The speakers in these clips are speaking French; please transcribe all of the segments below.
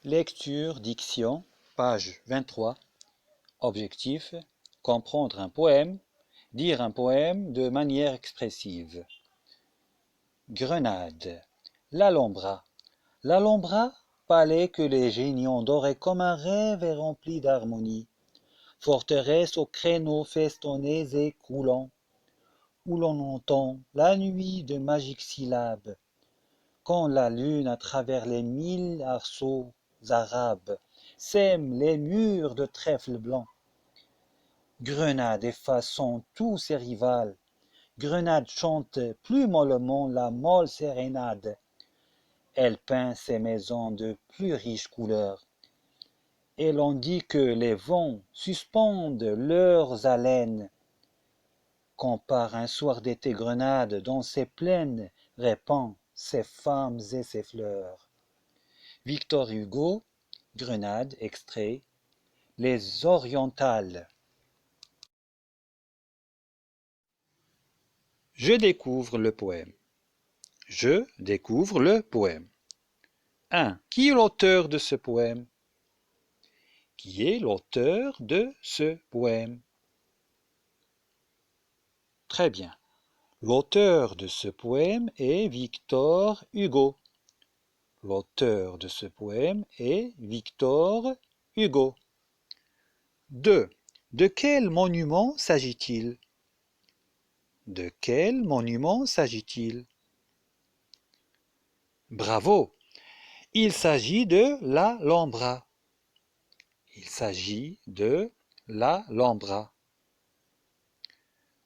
Lecture, diction, page 23. Objectif, comprendre un poème, dire un poème de manière expressive. Grenade. L'Alhambra. L'Alhambra, palais que les génies ont doré comme un rêve et rempli d'harmonie. Forteresse aux créneaux festonnés et coulants, où l'on entend la nuit de magiques syllabes, quand la lune à travers les 1000 arceaux arabes sème les murs de trèfle blanc. Grenade effaçant tous ses rivales, Grenade chante plus mollement la molle sérénade. Elle peint ses maisons de plus riches couleurs, et l'on dit que les vents suspendent leurs haleines, quand par un soir d'été Grenade dans ses plaines répand ses femmes et ses fleurs. Victor Hugo, Grenade, extrait, Les Orientales. Je découvre le poème. Je découvre le poème. 1. Qui est l'auteur de ce poème? Qui est l'auteur de ce poème? Très bien. L'auteur de ce poème est Victor Hugo. L'auteur de ce poème est Victor Hugo. 2. De quel monument s'agit-il? De quel monument s'agit-il? Bravo! Il s'agit de l'Alhambra. Il s'agit de l'Alhambra.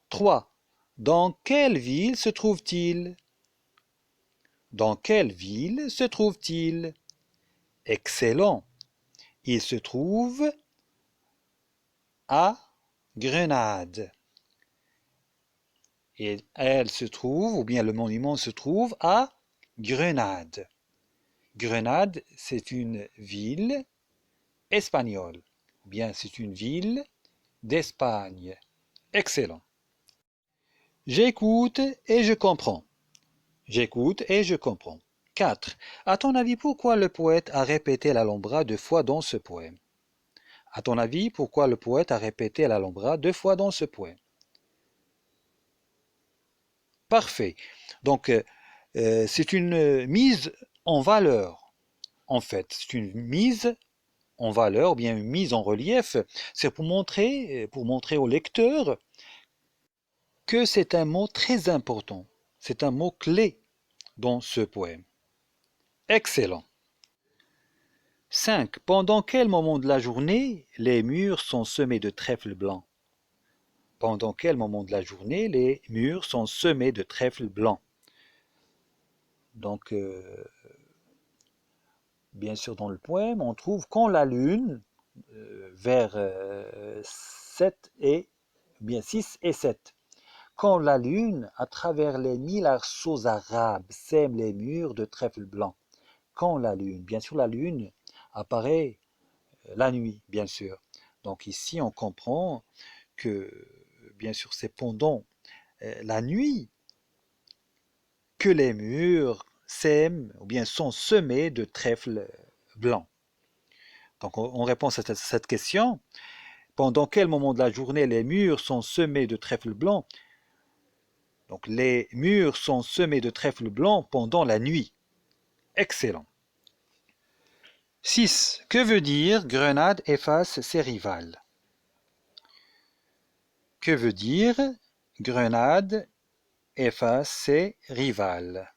3. Dans quelle ville se trouve-t-il? Dans quelle ville se trouve-t-il? Excellent! Il se trouve à Grenade. Et elle se trouve, ou bien le monument se trouve à Grenade. Grenade, c'est une ville espagnole. Ou bien c'est une ville d'Espagne. Excellent. J'écoute et je comprends. J'écoute et je comprends. 4. À ton avis, pourquoi le poète a répété l'Alhambra 2 fois dans ce poème? À ton avis, pourquoi le poète a répété l'Alhambra 2 fois dans ce poème? Parfait. Donc, c'est une mise en valeur, en fait. C'est une mise en valeur, ou bien une mise en relief. C'est pour montrer au lecteur que c'est un mot très important. C'est un mot clé dans ce poème. Excellent. 5. Pendant quel moment de la journée les murs sont semés de trèfles blancs? Pendant quel moment de la journée les murs sont semés de trèfles blancs? Donc, bien sûr, dans le poème, on trouve quand la lune, vers 7 et, bien 6 et 7, quand la lune, à travers les 1000 arceaux arabes, sème les murs de trèfle blanc. Quand la lune, bien sûr, la lune apparaît la nuit, bien sûr. Donc ici, on comprend que, bien sûr, c'est pendant la nuit que les murs sèment, ou bien sont semés de trèfle blanc. Donc on répond à cette question. Pendant quel moment de la journée les murs sont semés de trèfle blanc? Donc les murs sont semés de trèfle blanc pendant la nuit. Excellent. 6. Que veut dire Grenade efface ses rivales? Que veut dire Grenade efface ses rivales?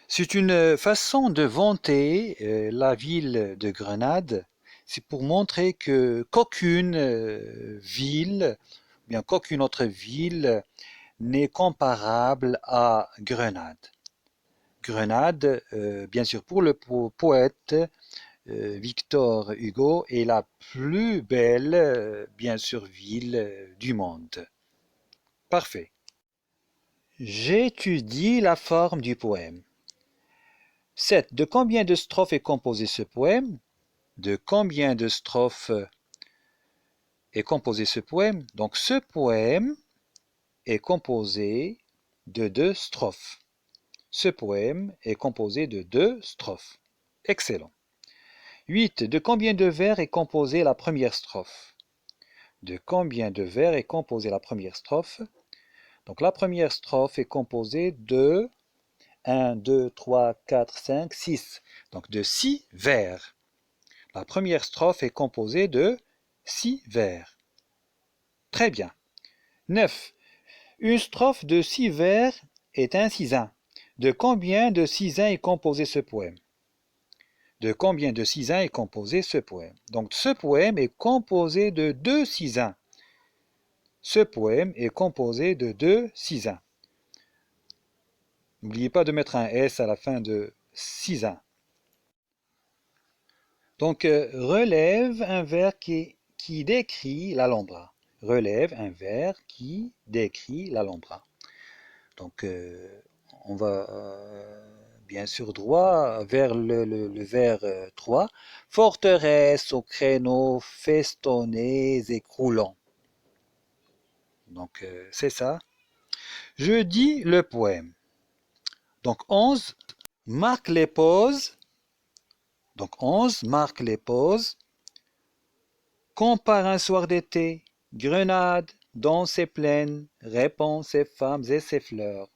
C'est une façon de vanter la ville de Grenade. C'est pour montrer que qu'aucune ville, bien qu'aucune autre ville n'est comparable à Grenade. Grenade, bien sûr, pour le poète Victor Hugo, est la plus belle, bien sûr, ville du monde. Parfait. J'étudie la forme du poème. 7. De combien de strophes est composé ce poème? De combien de strophes est composé ce poème? Donc ce poème est composé de 2 strophes. Ce poème est composé de 2 strophes. Excellent. 8. De combien de vers est composée la première strophe? De combien de vers est composée la première strophe? Donc la première strophe est composée de 1, 2, 3, 4, 5, 6. Donc de 6 vers. La première strophe est composée de 6 vers. Très bien. 9. Une strophe de 6 vers est un sisin. De combien de sisins est composé ce poème? De combien de sisins est composé ce poème? Donc ce poème est composé de 2 sisins. Ce poème est composé de 2 sisins. N'oubliez pas de mettre un S à la fin de sisins. Donc relève un vers qui décrit l'Alhambra. Relève un vers qui décrit l'Alhambra. Donc on va bien sûr droit vers le vers 3. Forteresse aux créneaux festonnés et croulants. Donc c'est ça. Je dis le poème. Donc 11 marque les pauses. Donc 11 marque les pauses. Compare un soir d'été, Grenade, dans ses plaines, répand ses femmes et ses fleurs.